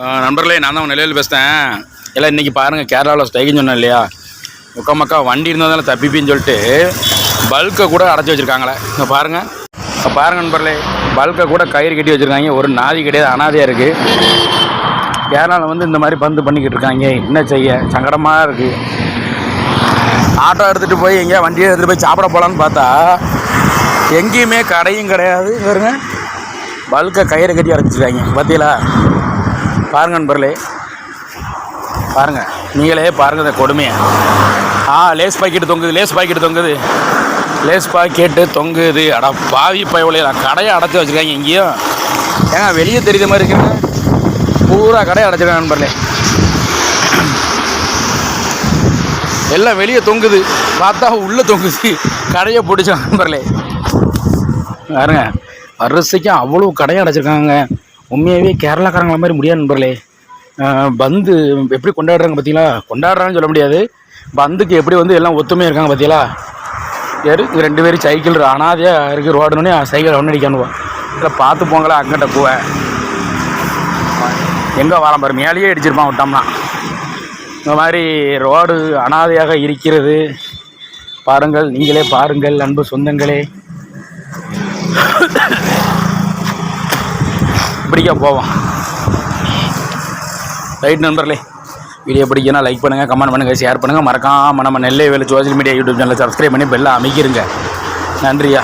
நண்பர்களே, நான் தான் நிலையில் பேசுகிறேன். எல்லாம் இன்றைக்கி பாருங்கள், கேரளாவில் ஸ்ட்ரைக்குன்னு சொன்னேன் இல்லையா, மக்கா வண்டி இருந்ததால தப்பிப்பின்னு சொல்லிட்டு பல்கை கூட அடைச்சி வச்சுருக்காங்களே. இங்கே பாருங்கள் நண்பர்களே, பல்கை கூட கயிறு கட்டி வச்சுருக்காங்க. ஒரு நாதி கிடையாது, அனாதையாக இருக்குது. கேரளாவில் இந்த மாதிரி பந்து பண்ணிக்கிட்டு இருக்காங்க. என்ன செய்ய சங்கடமாக இருக்குது. ஆட்டோ எடுத்துகிட்டு போய் எங்கேயா வண்டியை எடுத்துகிட்டு போய் சாப்பிட போகலான்னு பார்த்தா எங்கேயுமே கடையும் கிடையாது. பாருங்க, பல்கை கயிறு கட்டி அடைச்சிருக்காங்க. பார்த்தீங்களா? பாருங்க நண்பர்களே, பாருங்கள், நீங்களே பாருங்கள் இந்த கொடுமையை. லேஸ் பாக்கெட்டு தொங்குது, லேஸ் பாக்கெட்டு தொங்குது. அடா பாவி பயவுலையா, கடையை அடைச்சி வச்சுருக்காங்க. எங்கேயும் ஏங்க வெளியே தெரியுற மாதிரி இருக்குங்க, பூரா கடையை அடைச்சிருக்காங்க நண்பர்களே. எல்லாம் வெளியே தொங்குது, பார்த்தா உள்ளே தொங்குது. கடையை பிடிச்சாங்க நண்பர்களே. பாருங்க, வரிசைக்கும் அவ்வளோ கடையை அடைச்சிருக்காங்க. உண்மையாகவே கேரளாக்காரங்கள மாதிரி முடியாது நண்பர்களே. பந்து எப்படி கொண்டாடுறாங்க பார்த்தீங்களா? கொண்டாடுறாங்கன்னு சொல்ல முடியாது, பந்துக்கு எப்படி எல்லாம் ஒத்துமையாக இருக்காங்க பார்த்தீங்களா? இது 2 பேரும் சைக்கிள் அனாதையாக இருக்குது. ரோடுனே சைக்கிள் ஒன்று அடிக்கணுவோம். இல்லை பார்த்து போங்களா, அங்கிட்ட போவேன் எங்கே வரான் பாரு, மேலேயே அடிச்சிருப்பான் விட்டோம்னா. இந்த மாதிரி ரோடு அனாதையாக இருக்கிறது. பாருங்கள், நீங்களே பாருங்கள் அன்பு சொந்தங்களே. இப்படிக்கா போவோம். ரைட் நண்பர்களே, வீடியோ பிடிக்கனா லைக் பண்ணுங்கள், கமெண்ட் பண்ணுங்கள், ஷேர் பண்ணுங்கள். மறக்காமல் நம்ம நெல்லை வேலை சோஷியல் மீடியா யூடியூப் சேனலை சப்ஸ்கிரைப் பண்ணி பெல்லை அமைக்கிருங்க. நன்றியா.